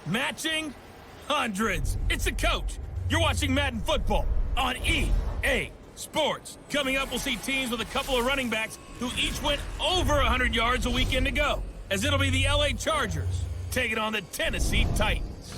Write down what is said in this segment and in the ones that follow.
Matching hundreds. It's the coach. You're watching Madden Football on EA Sports. Coming up, we'll see teams with a couple of running backs who each went over 100 yards a weekend ago, as it'll be the LA Chargers taking on the Tennessee Titans.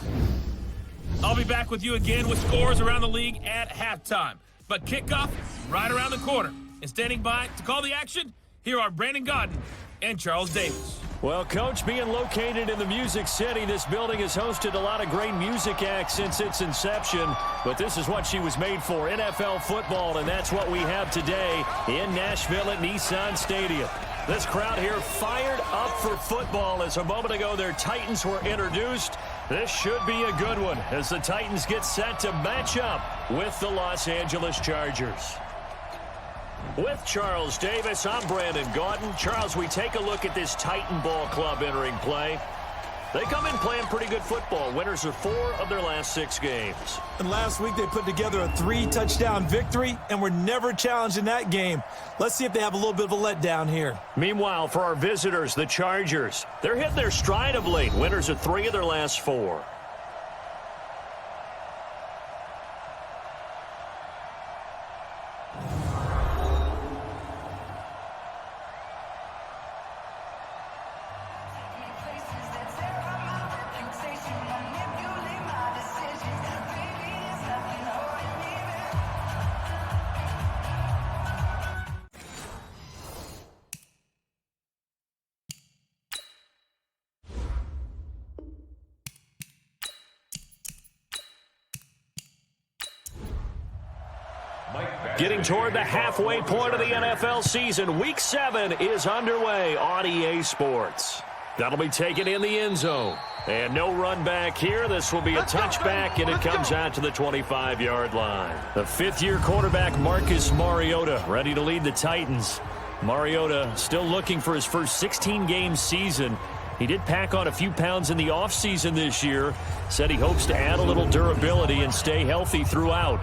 I'll be back with you again with scores around the league at halftime. But kickoff right around the corner. And standing by to call the action, here are Brandon Godden and Charles Davis. Well, Coach, being located in the Music City, this building has hosted a lot of great music acts since its inception. But this is what she was made for, NFL football, and that's what we have today in Nashville at Nissan Stadium. This crowd here fired up for football as a moment ago their Titans were introduced. This should be a good one as the Titans get set to match up with the Los Angeles Chargers. With Charles Davis, I'm Brandon Gaudin. Charles, we take a look at this Titan Ball Club entering play. They come in playing pretty good football. Winners of 4 of their last 6 games. And last week they put together a 3-touchdown victory and were never challenged in that game. Let's see if they have a little bit of a letdown here. Meanwhile, for our visitors, the Chargers, they're hitting their stride of late. Winners of 3 of their last 4. Getting toward the halfway point of the NFL season, Week 7 is underway on EA Sports. That'll be taken in the end zone. And no run back here. This will be a touchback, and it comes out to the 25-yard line. The fifth-year quarterback, Marcus Mariota, ready to lead the Titans. Mariota still looking for his first 16-game season. He did pack on a few pounds in the offseason this year. Said he hopes to add a little durability and stay healthy throughout.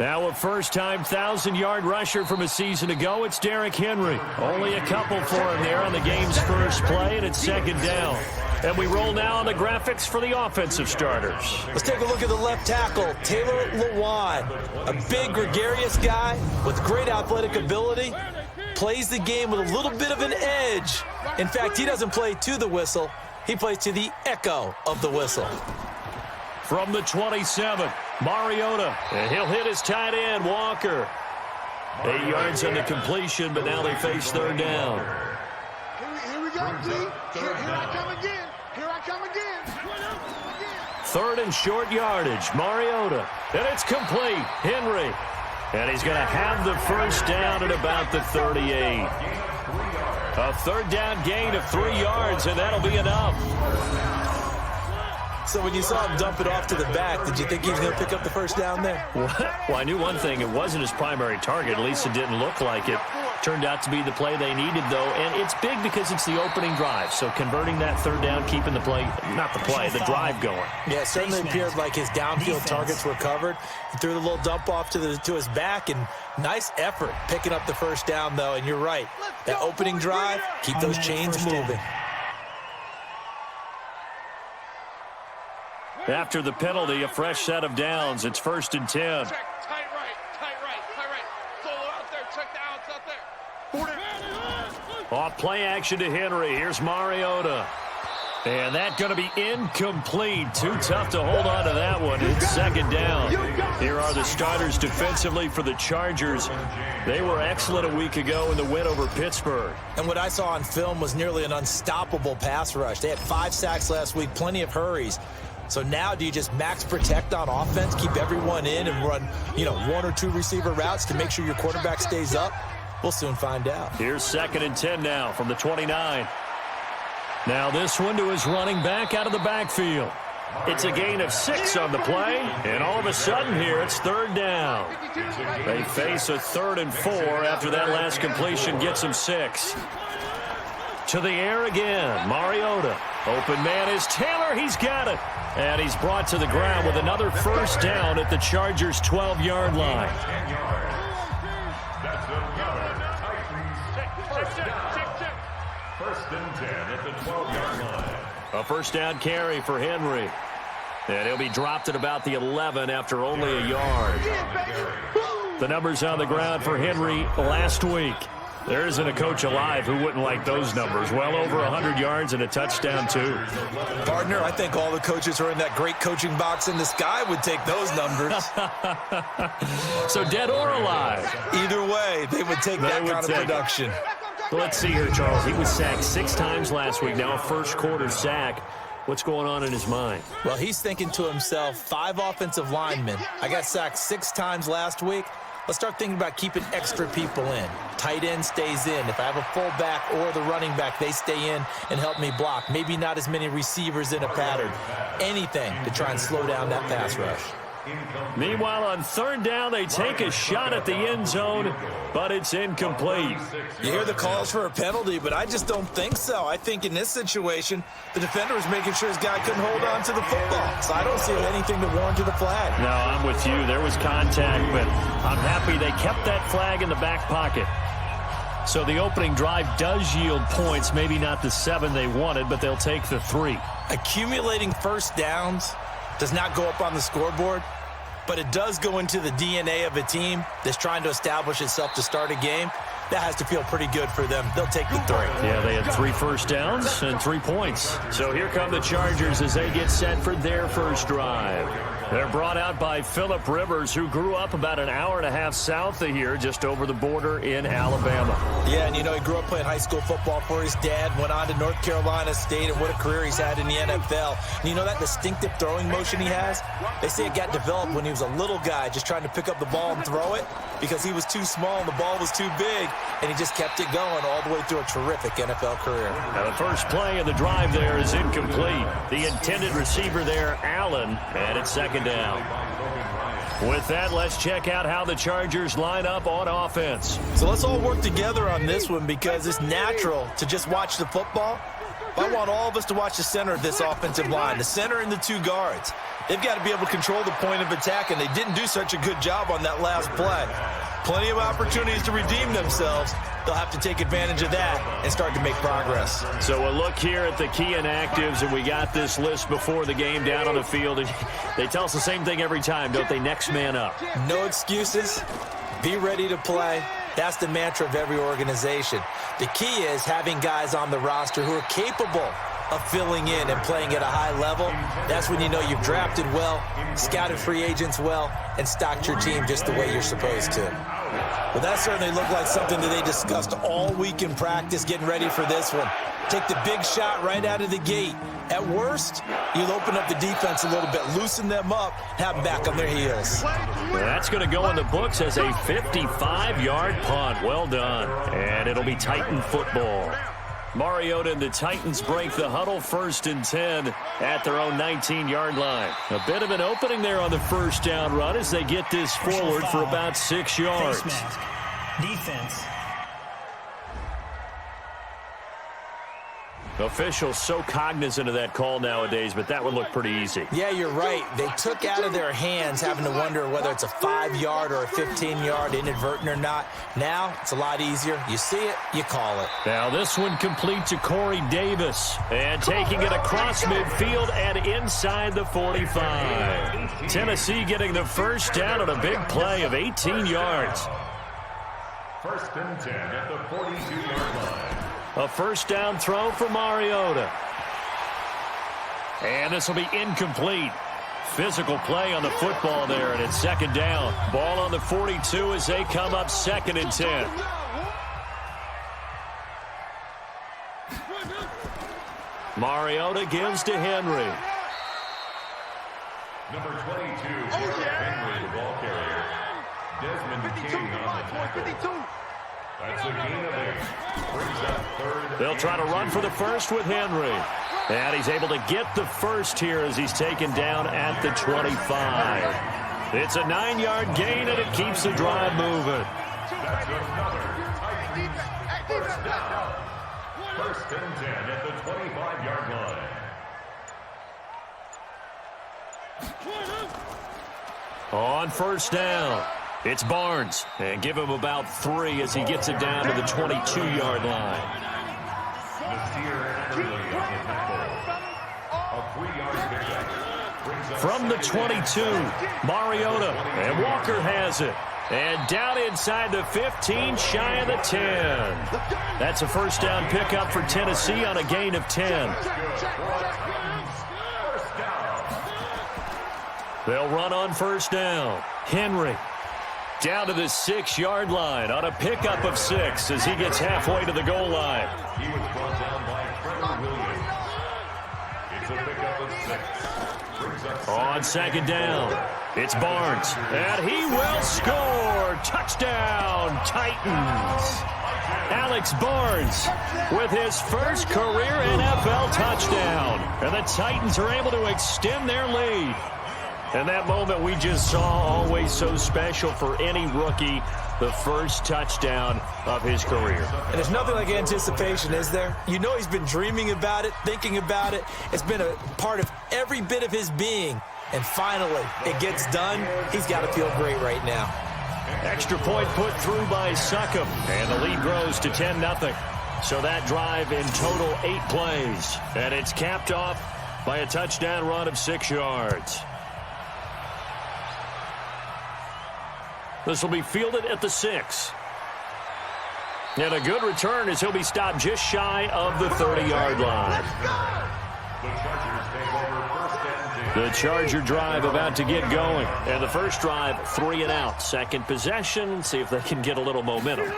Now a first-time 1,000-yard rusher from a season ago, it's Derrick Henry. Only a couple for him there on the game's first play, and it's second down. And we roll now on the graphics for the offensive starters. Let's take a look at the left tackle, Taylor Lewan. A big, gregarious guy with great athletic ability. Plays the game with a little bit of an edge. In fact, he doesn't play to the whistle. He plays to the echo of the whistle. From the 27, Mariota, and he'll hit his tight end, Walker. 8 yards on the completion, but now they face third down. Here we go, G. Here I come again. Here I come again. Third and short yardage, Mariota, and it's complete, Henry. And he's going to have the first down at about the 38. A third down gain of 3 yards, and that'll be enough. So when you saw him dump it off to the back, did you think he was going to pick up the first down there? Well, I knew one thing. It wasn't his primary target. At least it didn't look like it. Turned out to be the play they needed, though. And it's big because it's the opening drive. So converting that third down, keeping the play, not the play, the drive going. Yeah, it certainly appeared like his downfield targets were covered. He threw the little dump off to his back, and nice effort picking up the first down, though. And you're right. That opening drive, keep those chains moving. After the penalty, a fresh set of downs. It's 1st and 10. Check, tight right. Solo out there, check the outs out there. Off play action to Henry. Here's Mariota. And that going to be incomplete. Too tough to hold on to that one. It's second down. Here are the starters defensively for the Chargers. They were excellent a week ago in the win over Pittsburgh. And what I saw on film was nearly an unstoppable pass rush. They had 5 sacks last week, plenty of hurries. So now do you just max protect on offense, keep everyone in, and run, 1 or 2 receiver routes to make sure your quarterback stays up? We'll soon find out. Here's 2nd and 10 now from the 29. Now this one to his running back out of the backfield. It's a gain of 6 on the play, and all of a sudden here it's third down. They face a 3rd and 4 after that last completion gets them 6. To the air again, Mariota. Open man is Taylor. He's got it. And he's brought to the ground with another first down at the Chargers' 12-yard line. That's another Titans first down. First and 10 at the 12-yard line. A first down carry for Henry. And he'll be dropped at about the 11 after only a yard. The numbers on the ground for Henry last week. There isn't a coach alive who wouldn't like those numbers. Well over 100 yards and a touchdown, too. Partner, I think all the coaches who are in that great coaching box in the sky would take those numbers. So dead or alive? Either way, they would take that kind of production. Well, let's see here, Charles. He was sacked 6 times last week. Now a first-quarter sack. What's going on in his mind? Well, he's thinking to himself, 5 offensive linemen. I got sacked 6 times last week. Let's start thinking about keeping extra people in. Tight end stays in. If I have a fullback or the running back, they stay in and help me block. Maybe not as many receivers in a pattern. Anything to try and slow down that pass rush. Meanwhile, on third down, they take a shot at the end zone, but it's incomplete. You hear the calls for a penalty, but I just don't think so. I think in this situation, the defender was making sure his guy couldn't hold on to the football. So I don't see anything to warrant to the flag. No, I'm with you. There was contact, but I'm happy they kept that flag in the back pocket. So the opening drive does yield points, maybe not the 7 they wanted, but they'll take the 3. Accumulating first downs does not go up on the scoreboard, but it does go into the DNA of a team that's trying to establish itself to start a game. That has to feel pretty good for them. They'll take the 3. Yeah, they had 3 first downs and 3 points. So here come the Chargers as they get set for their first drive. They're brought out by Phillip Rivers, who grew up about an hour and a half south of here, just over the border in Alabama. Yeah, and you know, he grew up playing high school football for his dad, went on to North Carolina State, and what a career he's had in the NFL. And you know that distinctive throwing motion he has? They say it got developed when he was a little guy just trying to pick up the ball and throw it because he was too small and the ball was too big, and he just kept it going all the way through a terrific NFL career. Now the first play of the drive there is incomplete. The intended receiver there, Allen, and it's second down. With that, let's check out how the Chargers line up on offense. So let's all work together on this one because it's natural to just watch the football. But I want all of us to watch the center of this offensive line, the center and the 2 guards. They've got to be able to control the point of attack, and they didn't do such a good job on that last play. Plenty of opportunities to redeem themselves. They'll have to take advantage of that and start to make progress. So a look here at the key inactives, and we got this list before the game down on the field. They tell us the same thing every time, don't they? Next man up. No excuses. Be ready to play. That's the mantra of every organization. The key is having guys on the roster who are capable of filling in and playing at a high level. That's when you know you've drafted well, scouted free agents well, and stocked your team just the way you're supposed to. Well, that certainly looked like something that they discussed all week in practice, getting ready for this one. Take the big shot right out of the gate. At worst, you'll open up the defense a little bit, loosen them up, have them back on their heels. Well, that's going to go in the books as a 55-yard punt. Well done. And it'll be Titan football. Mariota and the Titans break the huddle, 1st and 10 at their own 19-yard line. A bit of an opening there on the first down run as they get this forward for about 6 yards. Face mask. Defense. Officials so cognizant of that call nowadays, but that would look pretty easy. Yeah, you're right. They took out of their hands having to wonder whether it's a 5-yard or a 15-yard inadvertent or not. Now, it's a lot easier. You see it, you call it. Now this one complete to Corey Davis. And taking it across midfield and inside the 45. Tennessee getting the first down on a big play of 18 yards. 1st and 10 at the 42-yard line. A first down throw for Mariota. And this will be incomplete. Physical play on the football there, and it's second down. Ball on the 42 as they come up 2nd and 10. Mariota gives to Henry. Number 22, Henry, the ball carrier. Desmond King on the tackle. That's a gain of 8. Brings up 3rd. They'll try to run for the first with Henry. And he's able to get the first here as he's taken down at the 25. It's a 9-yard gain, and it keeps the drive moving. That's another Titans first down. 1st and 10 at the 25-yard line. On first down, it's Barnes. And give him about 3 as he gets it down to the 22-yard line. From the 22, Mariota, and Walker has it. And down inside the 15, shy of the 10. That's a first down pickup for Tennessee on a gain of 10. They'll run on first down. Henry down to the 6-yard line on a pickup of 6 as he gets halfway to the goal line. He was brought down by Trevor Williams. It's a pickup of 6. On second down, it's Barnes, and he will score. Touchdown, Titans. Alex Barnes with his first career NFL touchdown. And the Titans are able to extend their lead. And that moment we just saw, always so special for any rookie, the first touchdown of his career. And there's nothing like anticipation, is there? You know he's been dreaming about it, thinking about it. It's been a part of every bit of his being. And finally, it gets done. He's got to feel great right now. Extra point put through by Succop, and the lead grows to 10-0. So that drive in total 8 plays. And it's capped off by a touchdown run of 6 yards. This will be fielded at the 6. And a good return as he'll be stopped just shy of the 30-yard line. The Charger drive about to get going. And the first drive, 3 and out. Second possession, see if they can get a little momentum.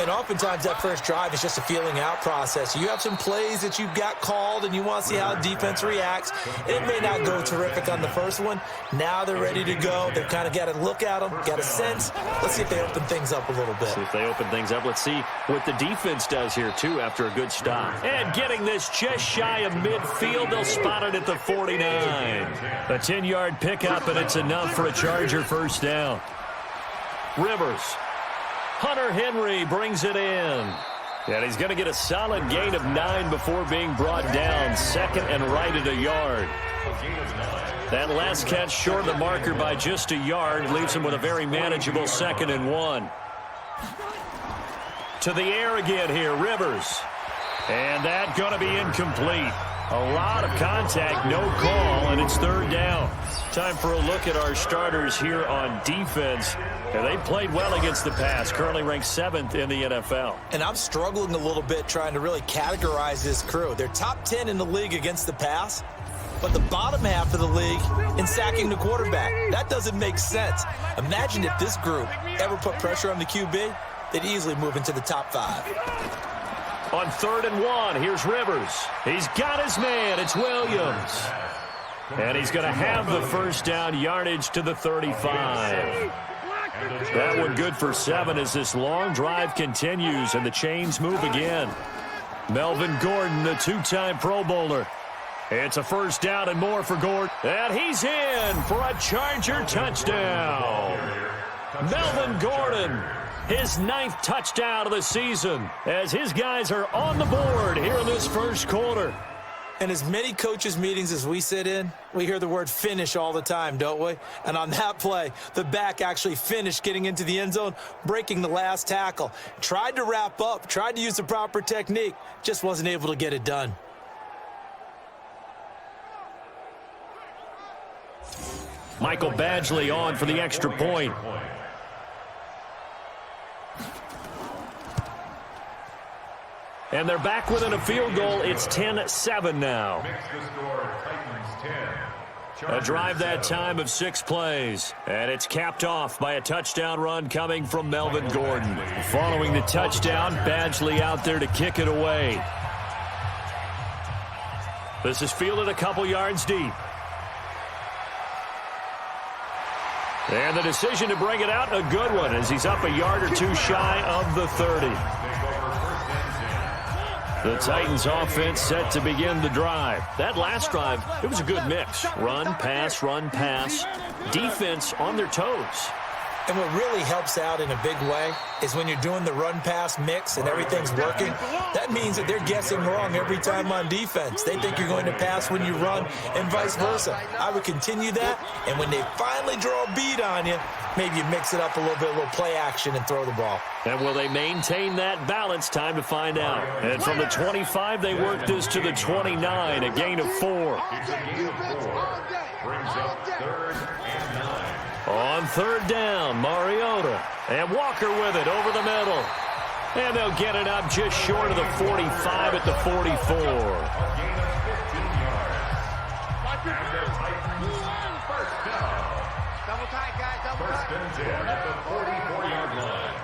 And oftentimes that first drive is just a feeling out process. You have some plays that you've got called and you want to see how defense reacts. It may not go terrific on the first one. Now they're ready to go. They've kind of got to look at them, got a sense. Let's see if they open things up a little bit. See if they open things up. Let's see what the defense does here, too, after a good stop. And getting this just shy of midfield, they'll spot it at the 49. A 10-yard pickup, and it's enough for a Charger first down. Rivers. Hunter Henry brings it in. And he's going to get a solid gain of 9 before being brought down. Second and right at a yard. That last catch short of the marker by just a yard leaves him with a very manageable 2nd and 1. To the air again here, Rivers. And that's going to be incomplete. A lot of contact, no call, and it's 3rd down. Time for a look at our starters here on defense. And they played well against the pass, currently ranked 7th in the NFL. And I'm struggling a little bit trying to really categorize this crew. They're top 10 in the league against the pass, but the bottom half of the league in sacking the quarterback. That doesn't make sense. Imagine if this group ever put pressure on the QB, they'd easily move into the top 5. On 3rd and 1, here's Rivers. He's got his man. It's Williams. And he's going to have the first down, yardage to the 35. That one good for 7 as this long drive continues and the chains move again. Melvin Gordon, the 2-time Pro Bowler. It's a first down and more for Gordon. And he's in for a Charger touchdown. Melvin Gordon, his 9th touchdown of the season as his guys are on the board here in this first quarter. And as many coaches' meetings as we sit in, we hear the word finish all the time, don't we? And on that play, the back actually finished getting into the end zone, breaking the last tackle. Tried to wrap up, tried to use the proper technique, just wasn't able to get it done. Michael Badgley on for the extra point. And they're back within a field goal. It's 10-7 now. A drive that time of 6 plays. And it's capped off by a touchdown run coming from Melvin Gordon. Following the touchdown, Badgley out there to kick it away. This is fielded a couple yards deep. And the decision to bring it out, a good one, as he's up a yard or 2 shy of the 30. The Titans offense set to begin the drive. That last drive, it was a good mix. Run, pass, defense on their toes. And what really helps out in a big way is when you're doing the run-pass mix and everything's working, that means that they're guessing wrong every time on defense. They think you're going to pass when you run and vice versa. I would continue that, and when they finally draw a beat on you, maybe you mix it up a little play action and throw the ball. And will they maintain that balance? Time to find out. And from the 25, they work this to the 29, a gain of 4. It's a gain of 4. Brings up 3rd and 9. On 3rd down, Mariota. And Walker with it over the middle. And they'll get it up just short of the 45 at the 44. A gain of 15 yards. And the Titans first down. Double tight, guys. Double First and 10 at the 44-yard line.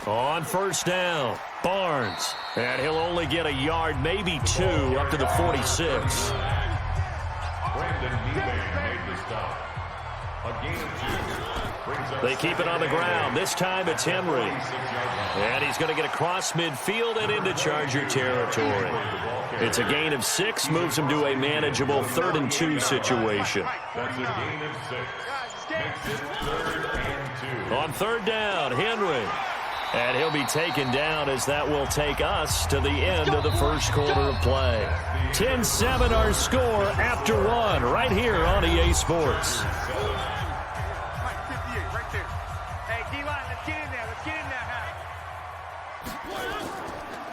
On 1st down, Barnes. And he'll only get a yard, maybe 2, up to the 46. Brandon made the stop. A gain of 2. They keep it on the ground. This time it's Henry. And he's going to get across midfield and into Charger territory. It's a gain of 6, moves him to a manageable 3rd and 2 situation. That's a gain of 6. Makes it 3rd and 2. On 3rd down, Henry. And he'll be taken down as that will take us to the end of the first quarter of play. 10-7 our score after 1 right here on EA Sports.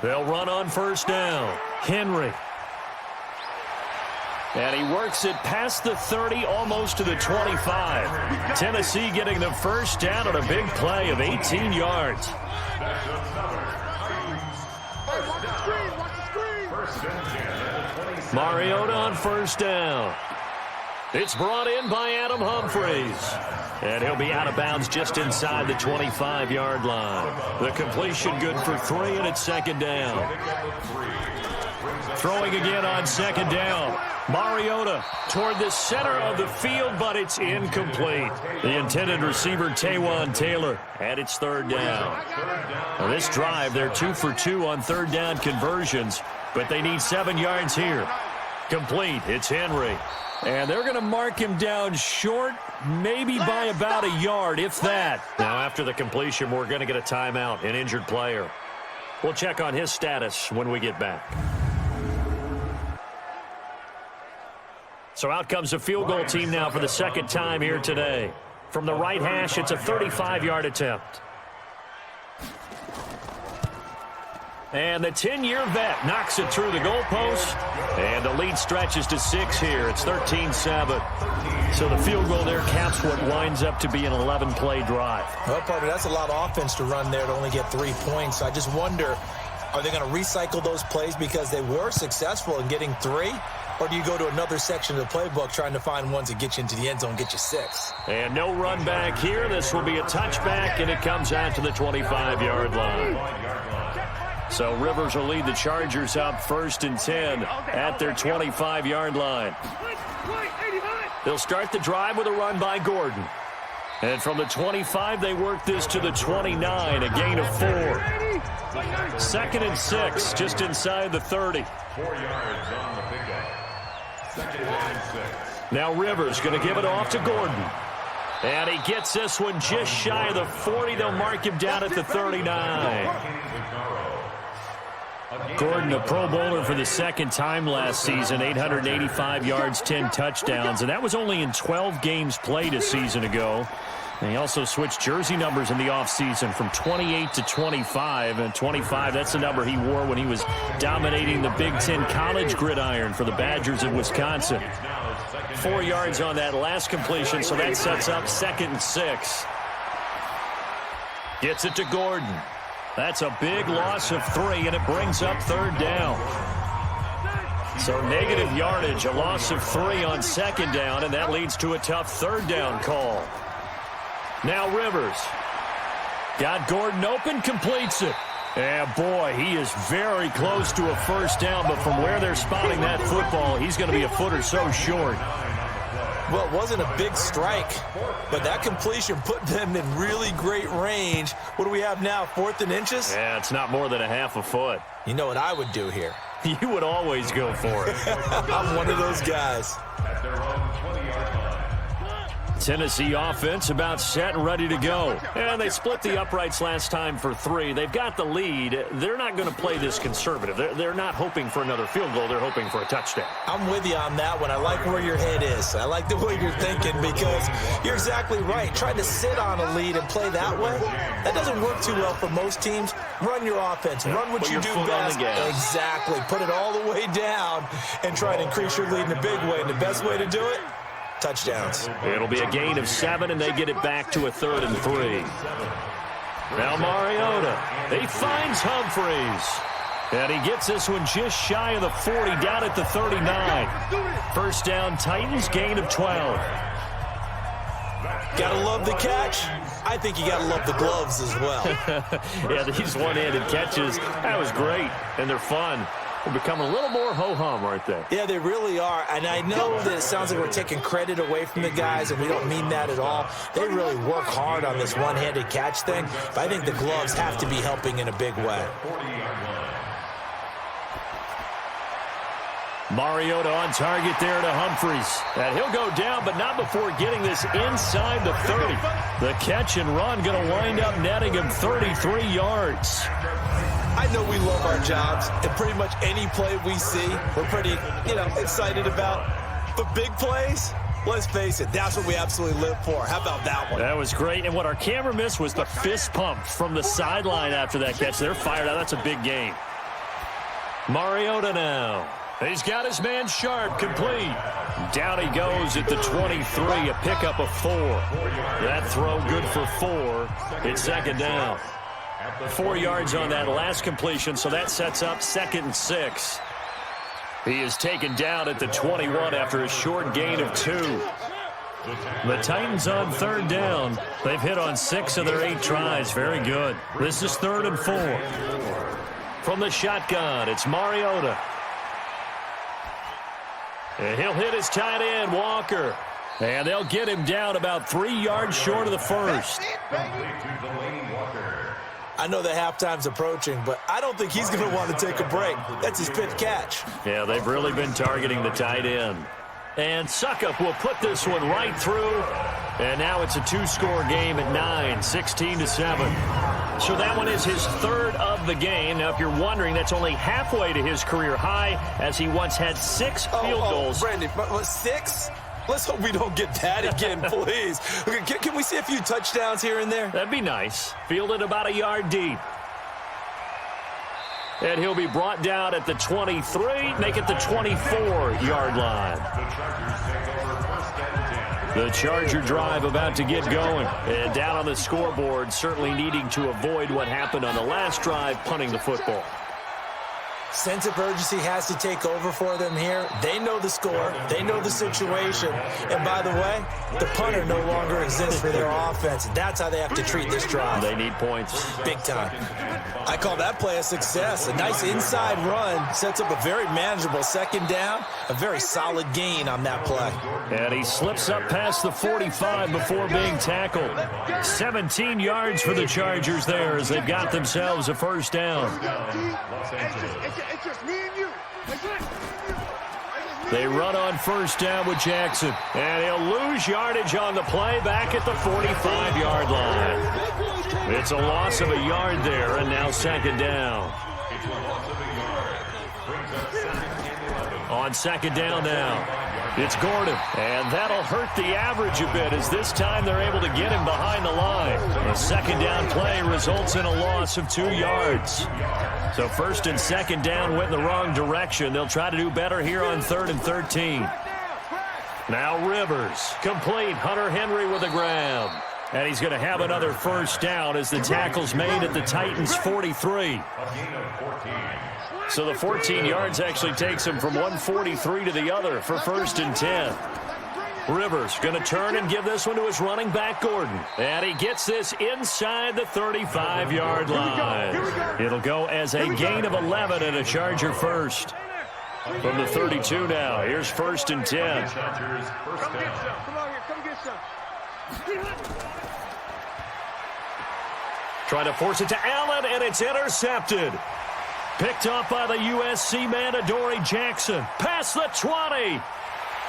They'll run on 1st down. Henry. And he works it past the 30, almost to the 25. Tennessee getting the first down on a big play of 18 yards. That's another first down. First and 10 at the 26. Mariota on 1st down. It's brought in by Adam Humphries. And he'll be out of bounds just inside the 25-yard line. The completion good for 3, and it's 2nd down. Throwing again on 2nd down. Mariota toward the center of the field, but it's incomplete. The intended receiver, Taywan Taylor, and it's 3rd down. Now this drive, they're 2 for 2 on 3rd down conversions, but they need 7 yards here. Complete, it's Henry. And they're going to mark him down short, maybe by about a yard, if that. Now after the completion, we're going to get a timeout, an injured player. We'll check on his status when we get back. So out comes the field goal team now for the 2nd time here today. From the right hash, it's a 35-yard attempt. And the 10-year vet knocks it through the goalpost. And the lead stretches to 6 here. It's 13-7. So the field goal there caps what winds up to be an 11-play drive. Well, partner, that's a lot of offense to run there to only get 3 points. I just wonder, are they going to recycle those plays because they were successful in getting 3? Or do you go to another section of the playbook trying to find ones that get you into the end zone, get you 6? And no run back here. This will be a touchback, and it comes out to the 25-yard line. So Rivers will lead the Chargers up 1st and 10 at their 25-yard line. They'll start the drive with a run by Gordon. And from the 25, they work this to the 29, a gain of 4. 2nd and 6, just inside the 30. 4 yards on the pickup. 2nd and 6. Now Rivers going to give it off to Gordon. And he gets this one just shy of the 40. They'll mark him down at the 39. Gordon, a Pro Bowler for the 2nd time last season, 885 yards, 10 touchdowns, and that was only in 12 games played a season ago. And he also switched jersey numbers in the offseason from 28 to 25, and 25, that's the number he wore when he was dominating the Big Ten college gridiron for the Badgers of Wisconsin. 4 yards on that last completion, so that sets up 2nd and 6. Gets it to Gordon. That's a big loss of 3, and it brings up 3rd down. So negative yardage, a loss of 3 on 2nd down, and that leads to a tough 3rd down call. Now Rivers. Got Gordon open, completes it. And boy, he is very close to a 1st down, but from where they're spotting that football, he's going to be a foot or so short. Well, it wasn't a big strike, but that completion put them in really great range. What do we have now, 4th and inches? Yeah, it's not more than a half a foot. You know what I would do here? You would always go for it. I'm one of those guys. At their own 20-yard line. Tennessee offense about set and ready to go. And they split the uprights last time for 3. They've got the lead. They're not going to play this conservative. They're not hoping for another field goal. They're hoping for a touchdown. I'm with you on that one. I like where your head is. I like the way you're thinking because you're exactly right. Trying to sit on a lead and play that way, that doesn't work too well for most teams. Run your offense. Run what you do best. Exactly. Put it all the way down and try to increase your lead in a big way. And the best way to do it, touchdowns. It'll be a gain of 7, and they get it back to a 3rd and 3. Now Mariota. He finds Humphries. And he gets this one just shy of the 40, down at the 39. First down, Titans, gain of 12. Gotta love the catch. I think you gotta love the gloves as well. Yeah, these one-handed catches, that was great, and they're fun. They're becoming a little more ho-hum, aren't they? Yeah, they really are. And I know that it sounds like we're taking credit away from the guys, and we don't mean that at all. They really work hard on this one-handed catch thing, but I think the gloves have to be helping in a big way. Mariota on target there to Humphries. And he'll go down, but not before getting this inside the 30. The catch and run going to wind up netting him 33 yards. I know we love our jobs, and pretty much any play we see, we're pretty, excited about. But big plays, let's face it, that's what we absolutely live for. How about that one? That was great, and what our camera missed was the fist pump from the sideline after that catch. They're fired out. That's a big gain. Mariota now. He's got his man Sharp complete. Down he goes at the 23, a pickup of 4. That throw good for 4. It's second down. 4 yards on that last completion, so that sets up 2nd and 6. He is taken down at the 21 after a short gain of 2. The Titans on 3rd down. They've hit on 6 of their 8 tries. Very good. This is 3rd and 4. From the shotgun, it's Mariota. And he'll hit his tight end, Walker. And they'll get him down about 3 yards short of the first. I know that halftime's approaching, but I don't think he's going to want to take a break. That's his fifth catch. Yeah, they've really been targeting the tight end. And Suckup will put this one right through. And now it's a 2-score game at 9, 16-7. So that one is his 3rd of the game. Now, if you're wondering, that's only halfway to his career high, as he once had 6 field goals. Brandon, but 6? Let's hope we don't get that again, please. Can we see a few touchdowns here and there? That'd be nice. Fielded about a yard deep. And he'll be brought down at the 23, make it the 24-yard line. The Charger drive about to get going. And down on the scoreboard, certainly needing to avoid what happened on the last drive, punting the football. Sense of urgency has to take over for them here. They know the score. They know the situation. And by the way, the punter no longer exists for their offense. That's how they have to treat this drive. They need points. Big time. I call that play a success. A nice inside run sets up a very manageable 2nd down. A very solid gain on that play. And he slips up past the 45 before being tackled. 17 yards for the Chargers there as they've got themselves a 1st down. It's just me and you. They run on 1st down with Jackson. And he'll lose yardage on the play back at the 45-yard line. It's a loss of a yard there, and now 2nd down. On 2nd down now. It's Gordon, and that'll hurt the average a bit as this time they're able to get him behind the line. A 2nd down play results in a loss of 2 yards. So 1st and 2nd down went in the wrong direction. They'll try to do better here on 3rd and 13. Now Rivers, complete. Hunter Henry with a grab. And he's going to have another 1st down as the tackle's made at the Titans' 43. So the 14 yards actually takes him from 143 to the other for 1st and 10. Rivers going to turn and give this one to his running back, Gordon. And he gets this inside the 35-yard line. It'll go as a gain of 11 and a Charger 1st. From the 32 now, here's 1st and 10. Come get some. Come on here. Come get some. Trying to force it to Allen, and it's intercepted. Picked off by the USC man, Adoree Jackson. Past the 20.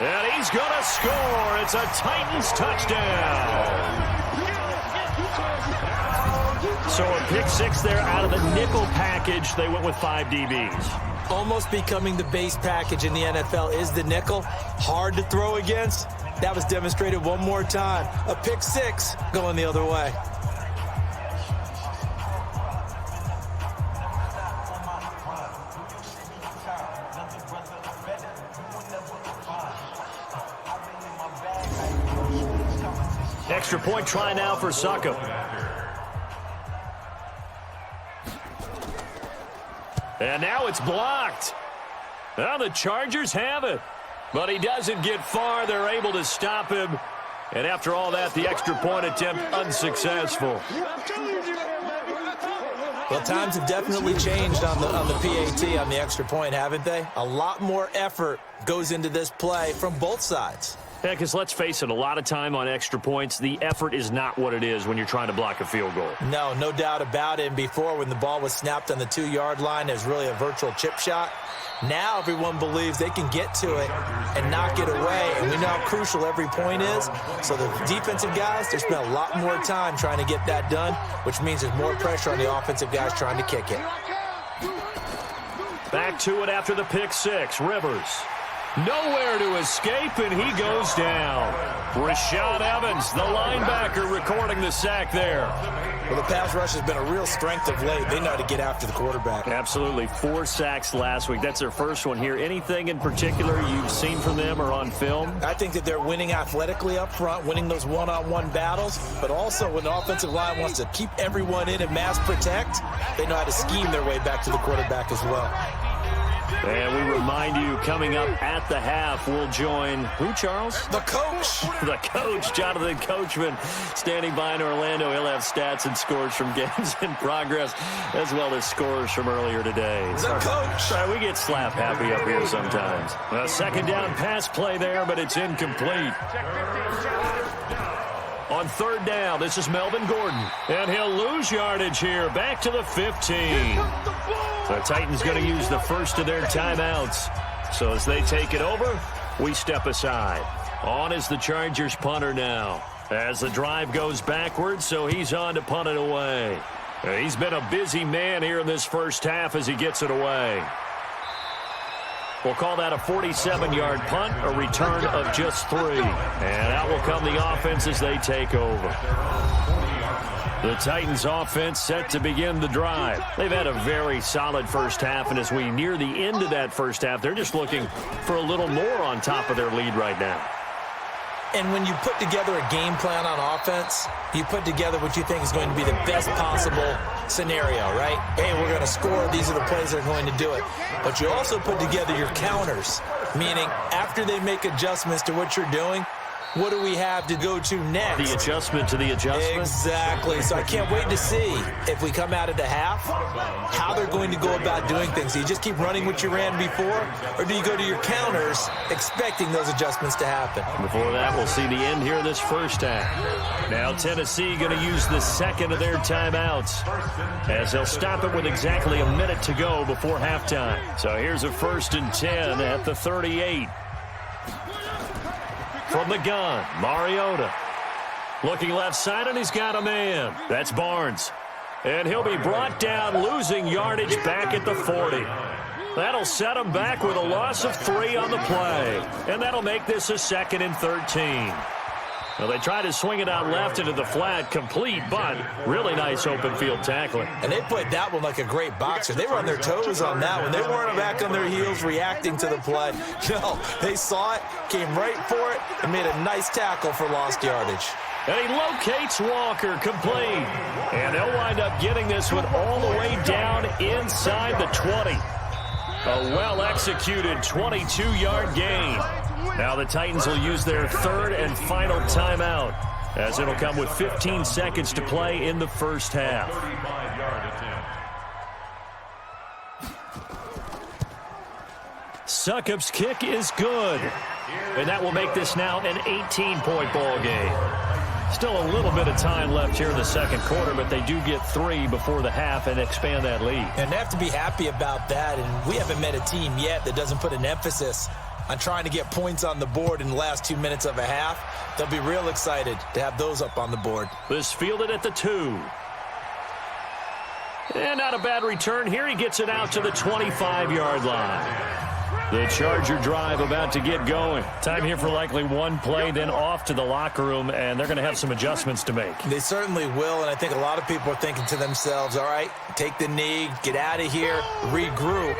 And he's going to score. It's a Titans touchdown. So a pick six there out of the nickel package. They went with 5 DBs. Almost becoming the base package in the NFL is the nickel. Hard to throw against. That was demonstrated one more time. A pick six going the other way. Extra point try now for Succop. And now it's blocked. Well, the Chargers have it. But he doesn't get far. They're able to stop him. And after all that, the extra point attempt unsuccessful. Well, times have definitely changed on the PAT, on the extra point, haven't they? A lot more effort goes into this play from both sides. Yeah, because let's face it, a lot of time on extra points, the effort is not what it is when you're trying to block a field goal. No doubt about it. And before, when the ball was snapped on the 2-yard line, it was really a virtual chip shot. Now everyone believes they can get to it and knock it away. And we know how crucial every point is. So the defensive guys, they spend a lot more time trying to get that done, which means there's more pressure on the offensive guys trying to kick it. Back to it after the pick six. Rivers. Nowhere to escape, and he goes down. Rashad Evans, the linebacker, recording the sack there. Well, the pass rush has been a real strength of late. They know how to get after the quarterback. Absolutely. 4 sacks last week. That's their first one here. Anything in particular you've seen from them or on film? I think that they're winning athletically up front, winning those one-on-one battles, but also when the offensive line wants to keep everyone in and mass protect, they know how to scheme their way back to the quarterback as well. And we remind you, coming up at the half, we'll join who, Charles? The coach. The coach, Jonathan Coachman, standing by in Orlando. He'll have stats and scores from games in progress, as well as scores from earlier today. The coach. Sorry, we get slap happy up here sometimes. A second down pass play there, but it's incomplete. On third down, this is Melvin Gordon. And he'll lose yardage here, back to the 15. The Titans going to use the first of their timeouts. So as they take it over, we step aside. On is the Chargers punter now. As the drive goes backwards, so he's on to punt it away. He's been a busy man here in this first half as he gets it away. We'll call that a 47-yard punt, a return of just 3. And out will come the offense as they take over. The Titans offense set to begin the drive. They've had a very solid first half, and as we near the end of that first half, they're just looking for a little more on top of their lead right now. And when you put together a game plan on offense, you put together what you think is going to be the best possible scenario, right? Hey, we're going to score. These are the plays that are going to do it. But you also put together your counters, meaning after they make adjustments to what you're doing, what do we have to go to next? The adjustment to the adjustment? Exactly. So I can't wait to see if we come out of the half, how they're going to go about doing things. Do you just keep running what you ran before, or do you go to your counters expecting those adjustments to happen? Before that, we'll see the end here of this first half. Now Tennessee going to use the second of their timeouts as they'll stop it with exactly a minute to go before halftime. So here's a 1st and 10 at the 38. From the gun, Mariota. Looking left side, and he's got a man. That's Barnes. And he'll be brought down, losing yardage back at the 40. That'll set him back with a loss of 3 on the play. And that'll make this a 2nd and 13. Well, they tried to swing it out left into the flat, complete, but really nice open field tackling. And they played that one like a great boxer. They were on their toes on that one. They weren't back on their heels reacting to the play. No, they saw it, came right for it, and made a nice tackle for lost yardage. And he locates Walker, complete. And they'll wind up getting this one all the way down inside the 20. A well-executed 22-yard gain. Now the Titans will use their 3rd and final timeout, as it'll come with 15 seconds to play in the first half. Succop's kick is good. And that will make this now an 18-point ball game. Still a little bit of time left here in the second quarter, but they do get 3 before the half and expand that lead. And they have to be happy about that. And we haven't met a team yet that doesn't put an emphasis on trying to get points on the board in the last 2 minutes of a half. They'll be real excited to have those up on the board. This fielded at the 2. And not a bad return here. He gets it out to the 25-yard line. The Charger drive about to get going. Time here for likely one play, then off to the locker room, and they're going to have some adjustments to make. They certainly will, and I think a lot of people are thinking to themselves, all right, take the knee, get out of here, regroup.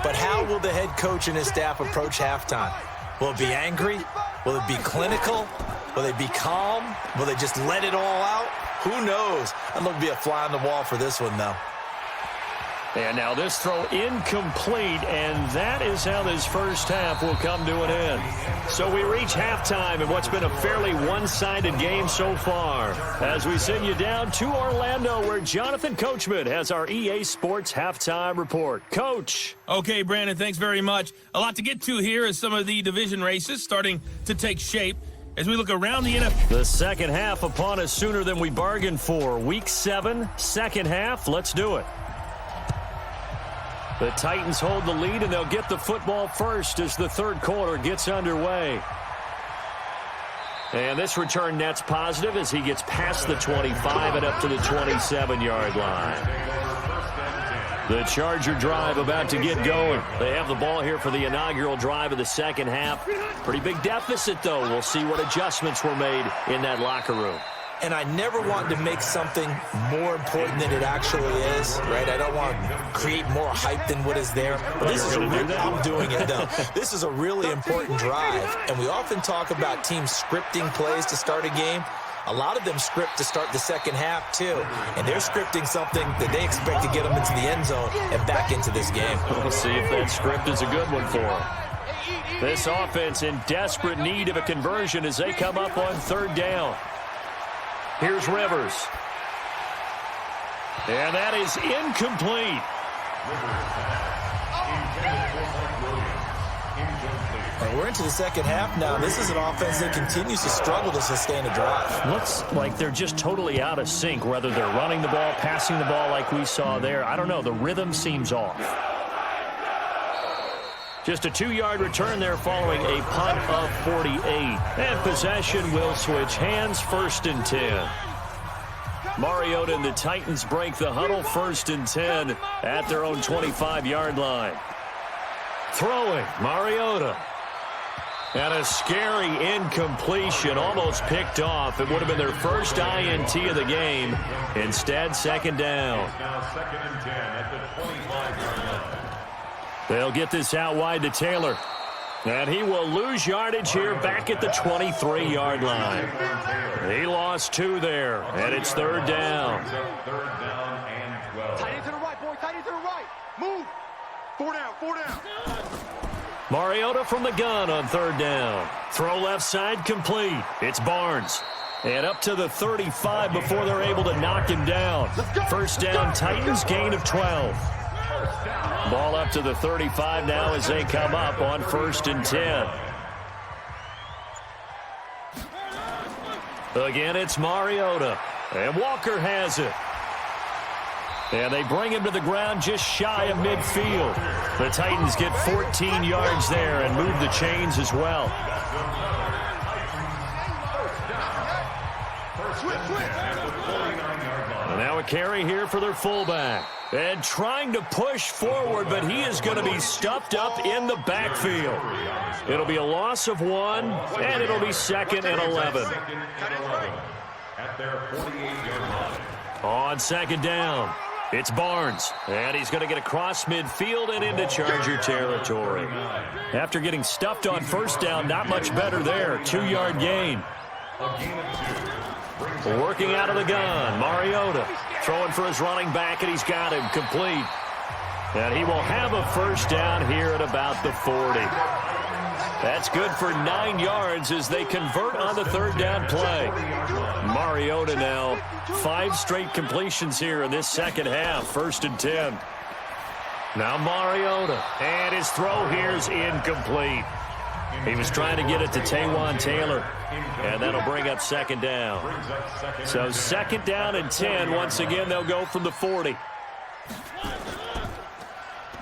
But how will the head coach and his staff approach halftime? Will it be angry? Will it be clinical? Will they be calm? Will they just let it all out? Who knows? I'd love to be a fly on the wall for this one, though. And now this throw incomplete, and that is how this first half will come to an end. So we reach halftime in what's been a fairly one-sided game so far, as we send you down to Orlando, where Jonathan Coachman has our EA Sports Halftime Report. Coach. Okay, Brandon, thanks very much. A lot to get to here as some of the division races starting to take shape. As we look around the NFL. The second half upon us sooner than we bargained for. Week 7, second half. Let's do it. The Titans hold the lead, and they'll get the football first as the third quarter gets underway. And this return net's positive as he gets past the 25 and up to the 27-yard line. The Charger drive about to get going. They have the ball here for the inaugural drive of the second half. Pretty big deficit, though. We'll see what adjustments were made in that locker room. And I never want to make something more important than it actually is, right? I don't want to create more hype than what is there. But this is I'm doing it, though. This is a really important drive. And we often talk about teams scripting plays to start a game. A lot of them script to start the second half, too. And they're scripting something that they expect to get them into the end zone and back into this game. We'll see if that script is a good one for them. This offense in desperate need of a conversion as they come up on third down. Here's Rivers. And that is incomplete. And we're into the second half now. This is an offense that continues to struggle to sustain a drive. Looks like they're just totally out of sync, whether they're running the ball, passing the ball like we saw there. I don't know. The rhythm seems off. Just a 2-yard return there following a punt of 48. And possession will switch hands, 1st and 10. Mariota and the Titans break the huddle, 1st and 10 at their own 25-yard line. Throwing, Mariota. And a scary incompletion, almost picked off. It would have been their first INT of the game. Instead, second down. Now 2nd and 10 at the 25-yard line. They'll get this out wide to Taylor. And he will lose yardage here back at the 23-yard line. He lost 2 there, and it's 3rd down. 3rd down and 12. Tight end to the right, boy. Tight end to the right. Move. 4 down, 4 down. Mariota from the gun on 3rd down. Throw left side complete. It's Barnes. And up to the 35 before they're able to knock him down. 1st down, Titans, gain of 12. Ball up to the 35 now as they come up on 1st and 10. Again, it's Mariota. And Walker has it. And they bring him to the ground just shy of midfield. The Titans get 14 yards there and move the chains as well. And now a carry here for their fullback. And trying to push forward, but he is going to be stuffed up in the backfield. It'll be a loss of 1, and it'll be 2nd and 11. At their 48-yard line. On 2nd down, it's Barnes. And he's going to get across midfield and into Charger territory. After getting stuffed on 1st down, not much better there. 2-yard gain. Working out of the gun, Mariota. Throwing for his running back, and he's got him complete. And he will have a 1st down here at about the 40. That's good for 9 yards as they convert on the 3rd down play. Mariota now, 5 straight completions here in this second half, 1st and 10. Now Mariota, and his throw here is incomplete. He was trying to get it to Taywan Taylor, and that'll bring up 2nd down. So 2nd down and 10. Once again, they'll go from the 40.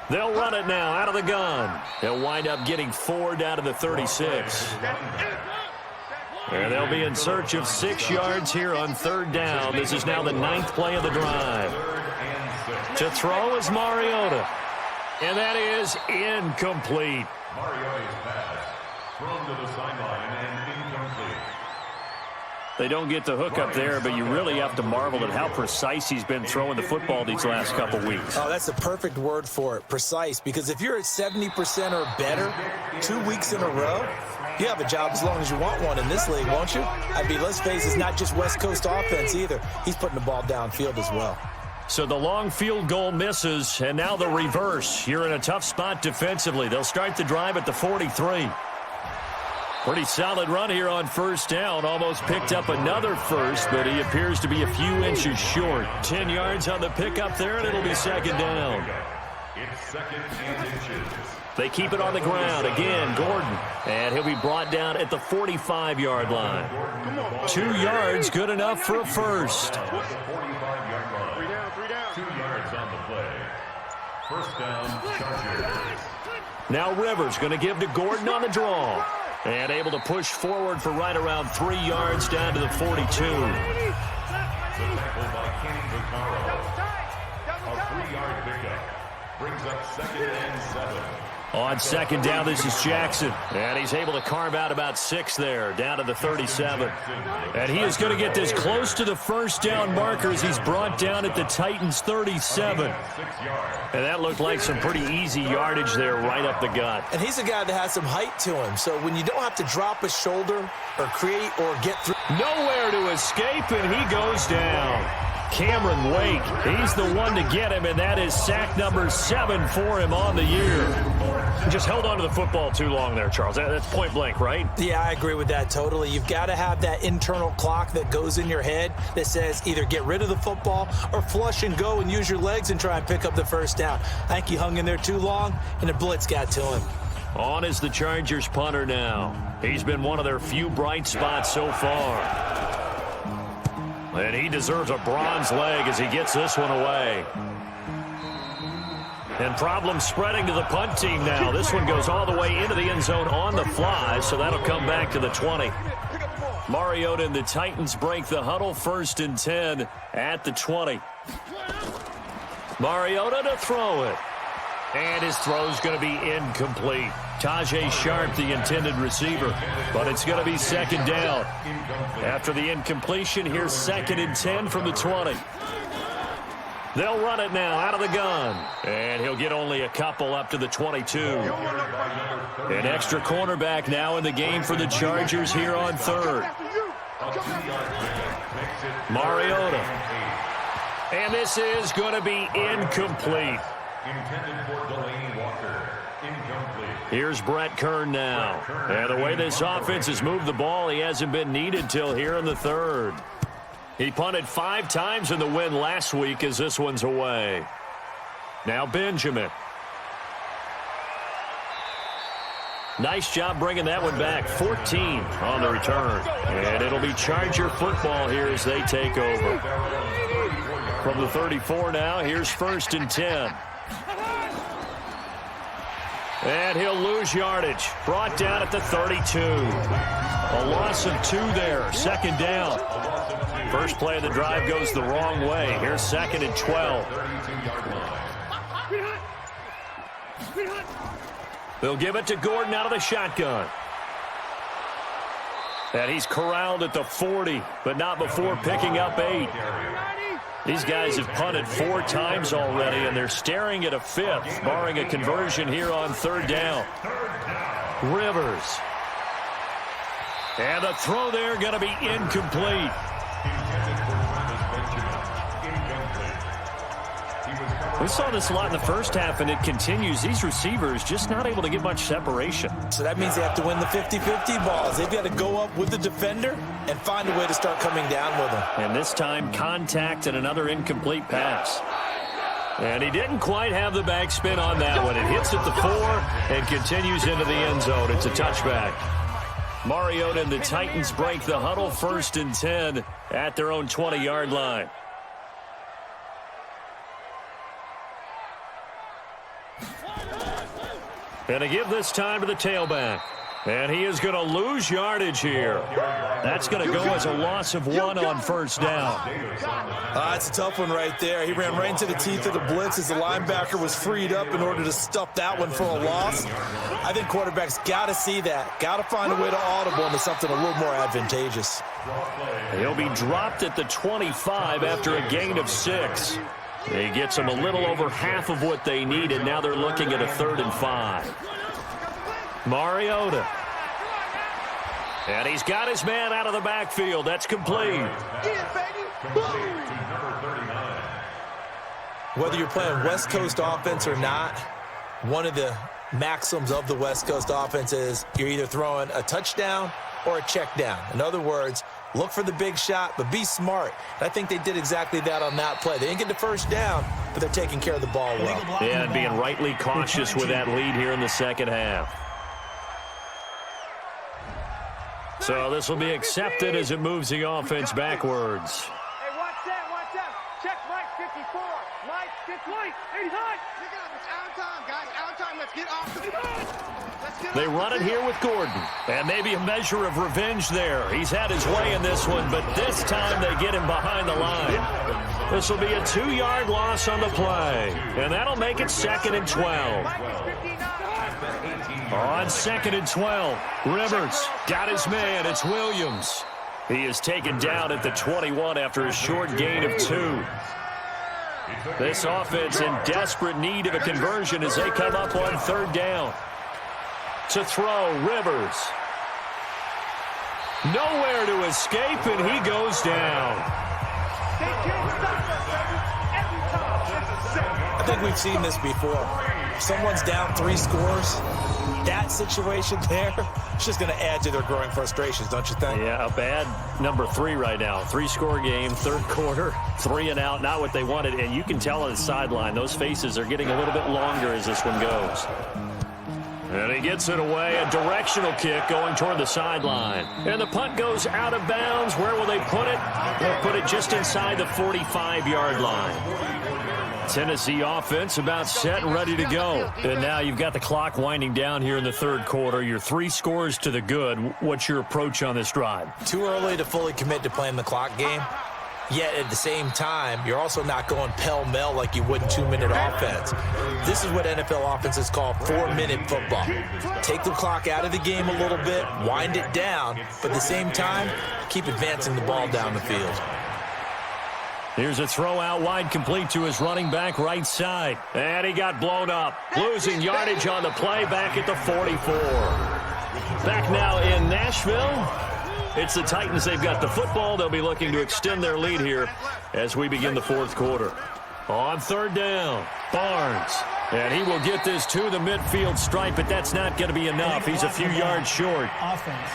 They'll run it now out of the gun. They'll wind up getting 4 down to the 36. And they'll be in search of 6 yards here on 3rd down. This is now the 9th play of the drive. To throw is Mariota. And that is incomplete. Mariota's pass thrown to the sideline and incomplete. They don't get the hook up there, but you really have to marvel at how precise he's been throwing the football these last couple weeks. Oh, that's a perfect word for it, precise, because if you're at 70% or better 2 weeks in a row, you have a job as long as you want one in this league, won't you? I mean, let's face it, it's not just West Coast offense either. He's putting the ball downfield as well. So the long field goal misses, and now the reverse. You're in a tough spot defensively. They'll start the drive at the 43. Pretty solid run here on 1st down. Almost picked up another first, but he appears to be a few inches short. 10 yards on the pickup there, and it'll be 2nd down. It's 2nd and inches. They keep it on the ground. Again, Gordon. And he'll be brought down at the 45-yard line. 2 yards, good enough for a first. 45-yard line. 2 yards on the play. 1st down, Chargers. Now Rivers going to give to Gordon on the draw. And able to push forward for right around 3 yards down to the 42. The tackle by Kenny Vaccaro. A 3-yard pickup. Brings up 2nd and 7. On 2nd down, this is Jackson. And he's able to carve out about 6 there, down to the 37. And he is going to get this close to the 1st down marker as he's brought down at the Titans' 37. And that looked like some pretty easy yardage there right up the gut. And he's a guy that has some height to him, so when you don't have to drop a shoulder or create or get through. Nowhere to escape, and he goes down. Cameron Wake, he's the one to get him, and that is sack number 7 for him on the year. He just held on to the football too long there, Charles. That's point blank, right? Yeah, I agree with that totally. You've got to have that internal clock that goes in your head that says either get rid of the football or flush and go and use your legs and try and pick up the 1st down. I think he hung in there too long, and the blitz got to him. On is the Chargers punter now. He's been one of their few bright spots so far. And he deserves a bronze leg as he gets this one away. And problems spreading to the punt team now. This one goes all the way into the end zone on the fly, so that'll come back to the 20. Mariota and the Titans break the huddle, 1st and 10 at the 20. Mariota to throw it. And his throw's going to be incomplete. Tajay Sharp, the intended receiver. But it's going to be 2nd down. After the incompletion, here's 2nd and 10 from the 20. They'll run it now out of the gun. And he'll get only a couple up to the 22. An extra cornerback now in the game for the Chargers here on 3rd. Mariota. And this is going to be incomplete. Intended for Delaney Walker. Incomplete. Here's Brett Kern now. And the way this offense has moved the ball, he hasn't been needed till here in the 3rd. He punted 5 times in the win last week as this one's away. Now Benjamin. Nice job bringing that one back. 14 on the return. And it'll be Charger football here as they take over. From the 34 now, here's 1st and 10. And he'll lose yardage. Brought down at the 32. A loss of 2 there. 2nd down. First play of the drive goes the wrong way. Here's 2nd and 12. They'll give it to Gordon out of the shotgun. And he's corralled at the 40, but not before picking up 8. These guys have punted 4 times already, and they're staring at a 5th, barring a conversion here on 3rd down. Rivers. And the throw there going to be incomplete. We saw this a lot in the first half, and it continues. These receivers just not able to get much separation. So that means they have to win the 50-50 balls. They've got to go up with the defender and find a way to start coming down with them. And this time, contact and another incomplete pass. And he didn't quite have the backspin on that one. It hits at the 4 and continues into the end zone. It's a touchback. Mariota and the Titans break the huddle, 1st and 10 at their own 20-yard line. And to give this time to the tailback. And he is going to lose yardage here. That's going to go as a loss of 1 on first down. It's a tough one right there. He ran right into the teeth of the blitz as the linebacker was freed up in order to stuff that one for a loss. I think quarterbacks got to see that. Got to find a way to audible into something a little more advantageous. He'll be dropped at the 25 after a gain of 6. He gets them a little over half of what they needed. Now they're looking at a 3rd and 5. Mariota. And he's got his man out of the backfield. That's complete. Whether you're playing West Coast offense or not, one of the maxims of the West Coast offense is you're either throwing a touchdown or a check down. In other words, look for the big shot, but be smart. And I think they did exactly that on that play. They didn't get the first down, but they're taking care of the ball well. Yeah, and being rightly cautious with that lead here in the second half. So this will be accepted as it moves the offense backwards. Hey, watch that, watch that. Check Mike 54. Mike 59. 89. It's out time, guys. Out time. Let's get off the field. They run it here with Gordon. And maybe a measure of revenge there. He's had his way in this one, but this time they get him behind the line. This will be a 2-yard loss on the play. And that'll make it 2nd and 12. On 2nd and 12, Rivers got his man. It's Williams. He is taken down at the 21 after a short gain of 2. This offense in desperate need of a conversion as they come up on 3rd down. To throw, Rivers. Nowhere to escape, and he goes down. I think we've seen this before. If someone's down 3 scores, that situation there, it's just going to add to their growing frustrations, don't you think? Yeah, a bad number 3 right now. 3-score game, 3rd quarter, 3 and out, not what they wanted. And you can tell on the sideline, those faces are getting a little bit longer as this one goes. And he gets it away, a directional kick going toward the sideline. And the punt goes out of bounds. Where will they put it? They'll put it just inside the 45-yard line. Tennessee offense about set and ready to go. And now you've got the clock winding down here in the 3rd quarter. You're 3 scores to the good. What's your approach on this drive? Too early to fully commit to playing the clock game. Yet at the same time, you're also not going pell-mell like you would 2-minute offense. This is what NFL offenses call 4-minute football. Take the clock out of the game a little bit, wind it down, but at the same time, keep advancing the ball down the field. Here's a throw out wide, complete to his running back right side. And he got blown up. Losing yardage on the play back at the 44. Back now in Nashville. It's the Titans. They've got the football. They'll be looking to extend their lead here as we begin the 4th quarter. On 3rd down, Barnes. And he will get this to the midfield stripe, but that's not going to be enough. He's a few yards short. Offense.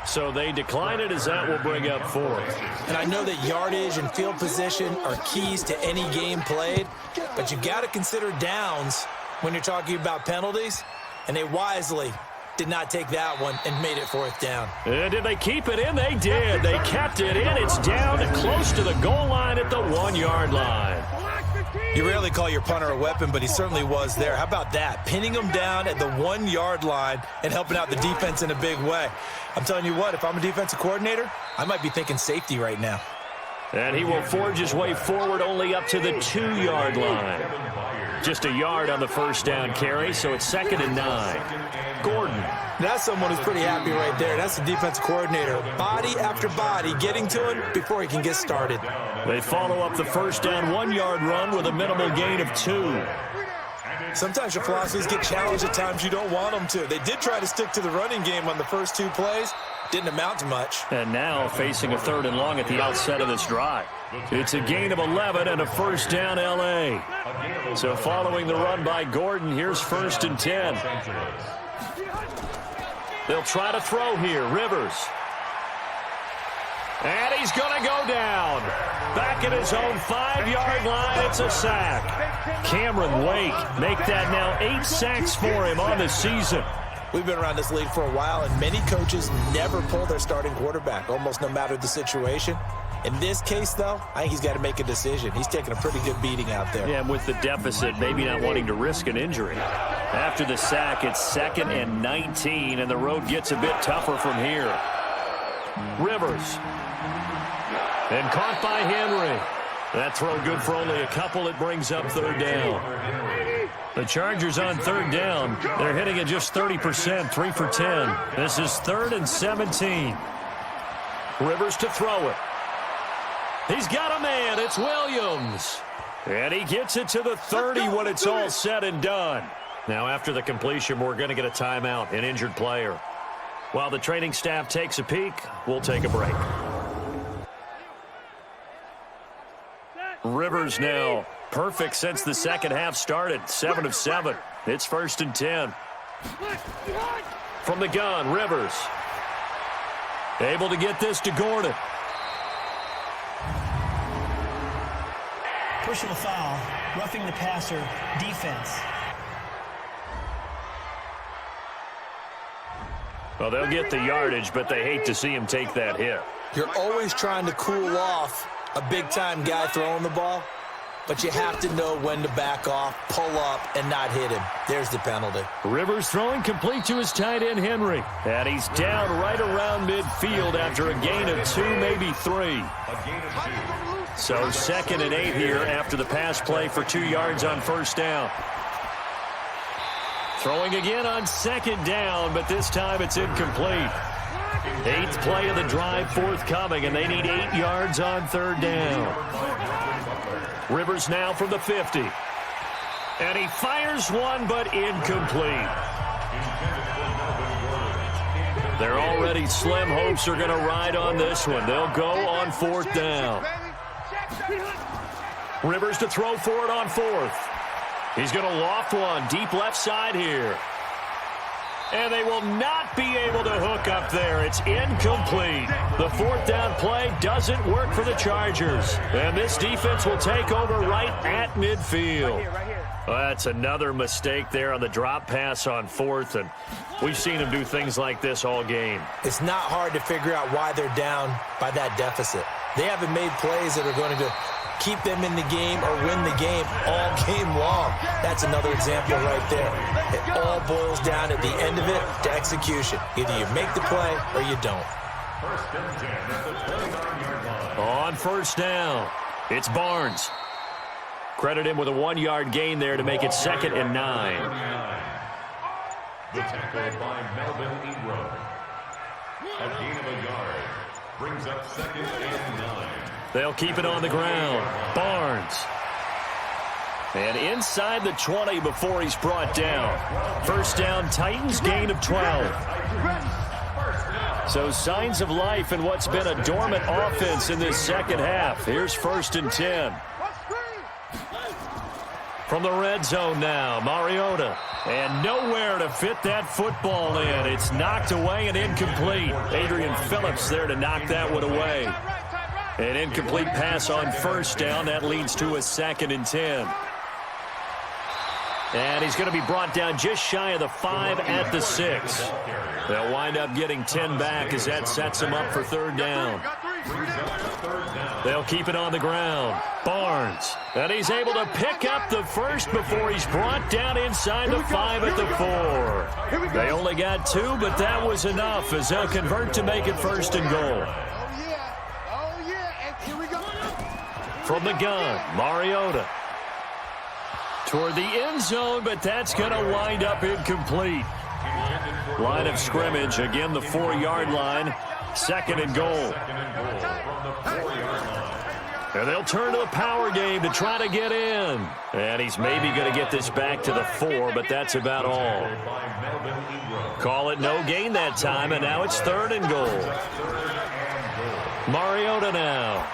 So they decline it as that will bring up 4th. And I know that yardage and field position are keys to any game played, but you got to consider downs when you're talking about penalties, and they wisely did not take that one and made it 4th down. And did they keep it in? They did. They kept it in. It's down and close to the goal line at the 1-yard line. You rarely call your punter a weapon, but he certainly was there. How about that? Pinning him down at the 1-yard line and helping out the defense in a big way. I'm telling you what, if I'm a defensive coordinator, I might be thinking safety right now. And he will forge his way forward only up to the 2-yard line. Just a yard on the 1st down carry, so it's 2nd and 9. Gordon. That's someone who's pretty happy right there. That's the defensive coordinator. Body after body getting to him before he can get started. They follow up the 1st down 1-yard run with a minimal gain of 2. Sometimes your philosophies get challenged at times you don't want them to. They did try to stick to the running game on the first 2 plays. Didn't amount to much. And now facing a 3rd and long at the outset of this drive. It's a gain of 11 and a 1st down L.A. So following the run by Gordon, here's 1st and 10. They'll try to throw here. Rivers. And he's going to go down. Back at his own 5-yard line, it's a sack. Cameron Wake make that now 8 sacks for him on the season. We've been around this league for a while, and many coaches never pull their starting quarterback, almost no matter the situation. In this case, though, I think he's got to make a decision. He's taking a pretty good beating out there. Yeah, and with the deficit, maybe not wanting to risk an injury. After the sack, it's 2nd and 19, and the road gets a bit tougher from here. Rivers. And caught by Henry. That throw good for only a couple. It brings up 3rd down. The Chargers on 3rd down. They're hitting at just 30%, 3 for 10. This is 3rd and 17. Rivers to throw it. He's got a man. It's Williams. And he gets it to the 30 when it's all said and done. Now, after the completion, we're going to get a timeout, an injured player. While the training staff takes a peek, we'll take a break. Rivers now perfect since the second half started. 7 of 7. It's 1st and 10. From the gun, Rivers. Able to get this to Gordon. Personal foul, roughing the passer, defense. Well, they'll get the yardage, but they hate to see him take that hit. You're always trying to cool off a big-time guy throwing the ball, but you have to know when to back off, pull up, and not hit him. There's the penalty. Rivers throwing complete to his tight end, Henry. And he's down right around midfield after a gain of 2, maybe 3. So 2nd and 8 here after the pass play for 2 yards on 1st down. Throwing again on 2nd down, but this time it's incomplete. 8th play of the drive forthcoming, and they need 8 yards on 3rd down. Rivers now from the 50. And he fires one, but incomplete. Their already slim hopes are going to ride on this one. They'll go on 4th down. Rivers to throw for it on 4th. He's going to loft one deep left side here. And they will not be able to hook up there. It's incomplete. The 4th down play doesn't work for the Chargers. And this defense will take over right at midfield. Well, that's another mistake there on the drop pass on 4th. And we've seen him do things like this all game. It's not hard to figure out why they're down by that deficit. They haven't made plays that are going to keep them in the game or win the game all game long. That's another example right there. It all boils down at the end of it to execution. Either you make the play or you don't. On 1st down, it's Barnes. Credit him with a 1-yard gain there to make it 2nd and 9. The tackle by Melvin. A gain of a yard. Brings up 2nd and 9. They'll keep it on the ground. Barnes. And inside the 20 before he's brought down. 1st down, Titans, gain of 12. So signs of life in what's been a dormant offense in this second half. Here's 1st and 10. From the red zone now, Mariota. And nowhere to fit that football in. It's knocked away and incomplete. Adrian Phillips there to knock that one away. An incomplete pass on 1st down. That leads to a 2nd and 10. And he's going to be brought down just shy of the 5 at the 6. They'll wind up getting 10 back as that sets them up for 3rd down. They'll keep it on the ground. Barnes. And he's able to pick up the 1st before he's brought down inside the 5 at the 4. They only got 2, but that was enough as they'll convert to make it 1st and goal. From the gun, Mariota. Toward the end zone, but that's going to wind up incomplete. Line of scrimmage, again the 4-yard line. 2nd and goal. And they'll turn to the power game to try to get in. And he's maybe going to get this back to the 4, but that's about all. Call it no gain that time, and now it's 3rd and goal. Mariota now.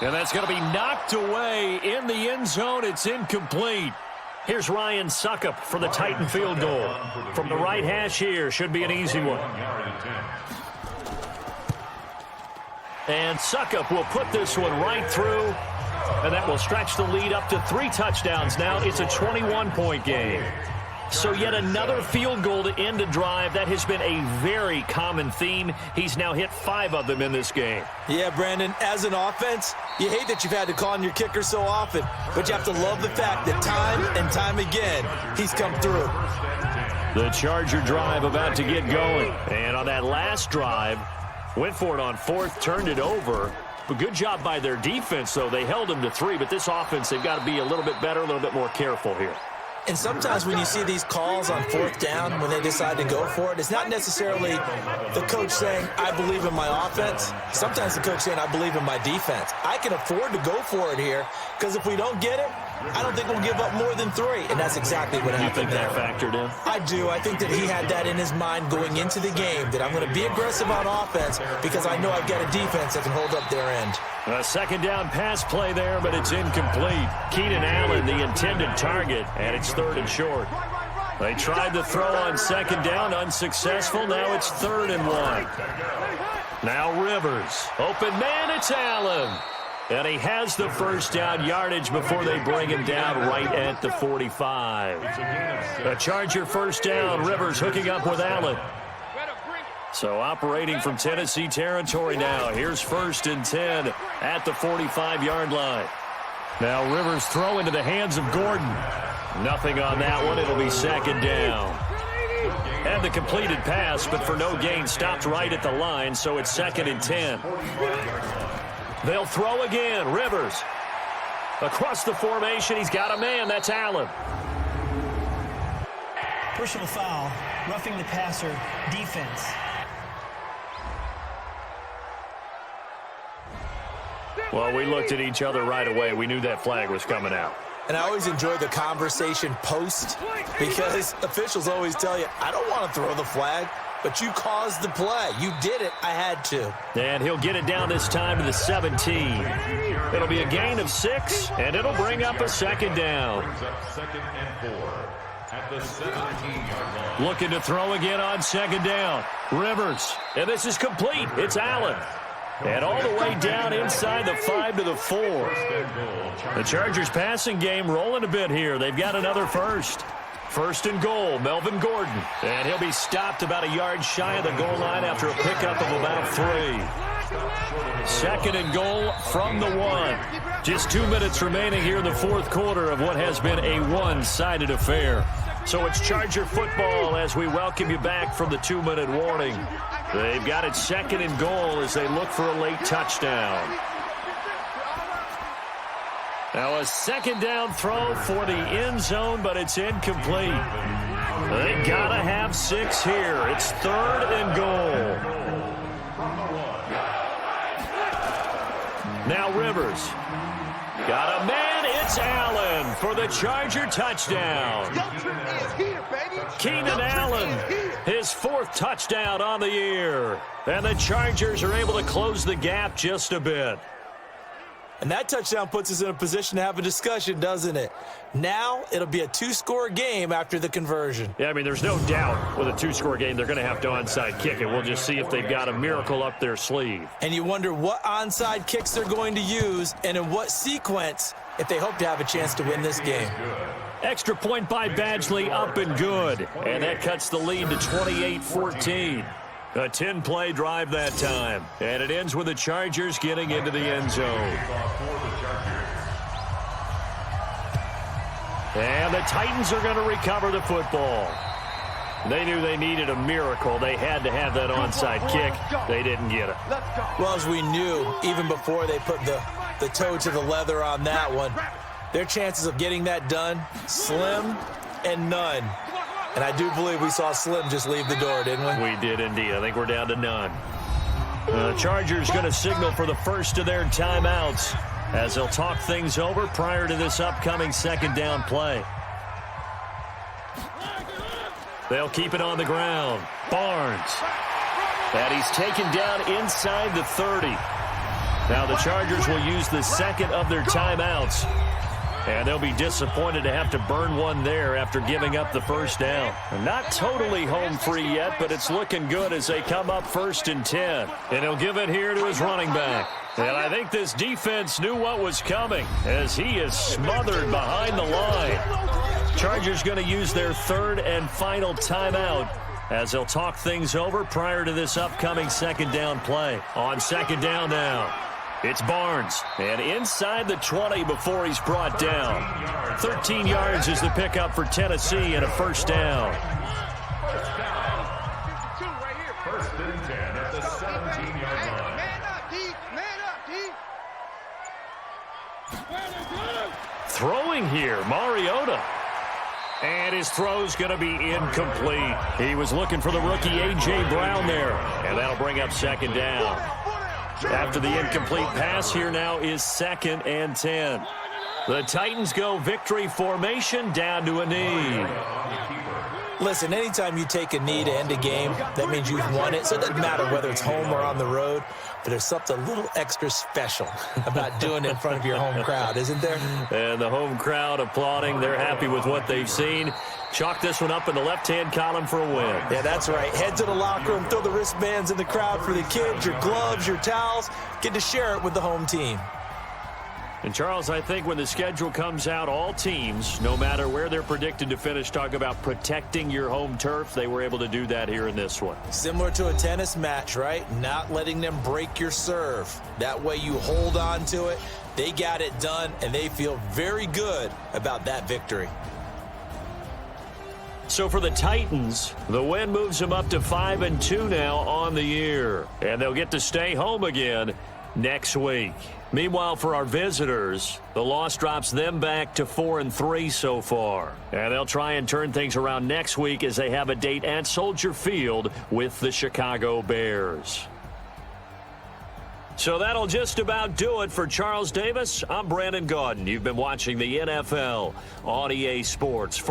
And that's going to be knocked away in the end zone. It's incomplete. Here's Ryan Suckup for the Titan field goal. From the right hash here, should be an easy one. And Suckup will put this one right through. And that will stretch the lead up to 3 touchdowns now. It's a 21-point game. So yet another field goal to end a drive. That has been a very common theme. He's now hit 5 of them in this game. Yeah, Brandon, as an offense, you hate that you've had to call on your kicker so often, but you have to love the fact that time and time again, he's come through. The Charger drive about to get going. And on that last drive, went for it on 4th, turned it over. But good job by their defense, though. They held them to 3, but this offense, they've got to be a little bit better, a little bit more careful here. And sometimes when you see these calls on 4th down, when they decide to go for it, it's not necessarily the coach saying, I believe in my offense. Sometimes the coach saying, I believe in my defense. I can afford to go for it here, because if we don't get it, I don't think we'll give up more than 3. And that's exactly what happened there. You think that factored in? I do. I think that he had that in his mind going into the game, that I'm going to be aggressive on offense because I know I've got a defense that can hold up their end. A 2nd down pass play there, but it's incomplete. Keenan Allen, the intended target, and it's 3rd and short. They tried to throw on 2nd down, unsuccessful. Now it's 3rd and 1. Now Rivers. Open man, it's Allen. And he has the first down yardage before they bring him down right at the 45. A Charger first down. Rivers hooking up with Allen. So operating from Tennessee territory now. Here's 1st and 10 at the 45-yard line. Now Rivers throw into the hands of Gordon. Nothing on that one. It'll be 2nd down. And the completed pass, but for no gain, stopped right at the line, so it's 2nd and 10. They'll throw again. Rivers. Across the formation, he's got a man. That's Allen. Personal foul, roughing the passer, defense. Well, we looked at each other right away. We knew that flag was coming out. And I always enjoy the conversation post because officials always tell you, I don't want to throw the flag, but you caused the play. You did it. I had to. And he'll get it down this time to the 17. It'll be a gain of 6, and it'll bring up a 2nd down. Brings up 2nd and 4 at the 17-yard line. Looking to throw again on 2nd down. Rivers. And this is complete. It's Allen. And all the way down inside the 5 to the 4. The Chargers passing game rolling a bit here. They've got another first. 1st and goal, Melvin Gordon. And he'll be stopped about a yard shy of the goal line after a pickup of about 3. 2nd and goal from the 1. Just 2 minutes remaining here in the 4th quarter of what has been a one-sided affair. So it's Charger football as we welcome you back from the 2-minute warning. They've got it 2nd and goal as they look for a late touchdown. Now a 2nd down throw for the end zone, but it's incomplete. They gotta have 6 here. It's 3rd and goal. Now Rivers. Got a man. It's Allen for the Charger touchdown. Keenan Allen, his 4th touchdown on the year. And the Chargers are able to close the gap just a bit. And that touchdown puts us in a position to have a discussion, doesn't it? Now it'll be a 2-score game after the conversion. Yeah, I mean, there's no doubt with a 2-score game, they're going to have to onside kick it. We'll just see if they've got a miracle up their sleeve. And you wonder what onside kicks they're going to use and in what sequence if they hope to have a chance to win this game. Extra point by Badgley, up and good. And that cuts the lead to 28-14. A 10-play drive that time. And it ends with the Chargers getting into the end zone. And the Titans are going to recover the football. They knew they needed a miracle. They had to have that onside kick. They didn't get it. Well, as we knew, even before they put the toe to the leather on that one, their chances of getting that done, slim and none. And I do believe we saw Slim just leave the door, didn't we? We did indeed. I think we're down to none. The Chargers going to signal for the first of their timeouts as they'll talk things over prior to this upcoming 2nd down play. They'll keep it on the ground. Barnes. And he's taken down inside the 30. Now the Chargers will use the 2nd of their timeouts. And they'll be disappointed to have to burn one there after giving up the first down. Not totally home free yet, but it's looking good as they come up 1st and 10. And he'll give it here to his running back. And I think this defense knew what was coming as he is smothered behind the line. Chargers going to use their third and final timeout as they'll talk things over prior to this upcoming second down play. On second down now, it's Barnes. And inside the 20 before he's brought down. 13 yards is the pickup for Tennessee and a first down. First and 10 at the 17-yard line. Man up, D. Man up, D. Throwing here, Mariota. And his throw's going to be incomplete. He was looking for the rookie A.J. Brown there. And that'll bring up second down. After the incomplete pass, here now is second and 10. The Titans go victory formation down to a knee. Listen, anytime you take a knee to end a game, that means you've won it. So it doesn't matter whether it's home or on the road, but there's something a little extra special about doing it in front of your home crowd, isn't there? And the home crowd applauding. They're happy with what they've seen. Chalk this one up in the left-hand column for a win. Yeah, that's right. Head to the locker room, throw the wristbands in the crowd for the kids, your gloves, your towels. Get to share it with the home team. And, Charles, I think when the schedule comes out, all teams, no matter where they're predicted to finish, talk about protecting your home turf. They were able to do that here in this one. Similar to a tennis match, right? Not letting them break your serve. That way you hold on to it. They got it done, and they feel very good about that victory. So for the Titans, the win moves them up to 5-2 now on the year. And they'll get to stay home again next week. Meanwhile, for our visitors, the loss drops them back to 4-3 so far. And they'll try and turn things around next week as they have a date at Soldier Field with the Chicago Bears. So that'll just about do it for Charles Davis. I'm Brandon Gaudin. You've been watching the NFL on EA Sports.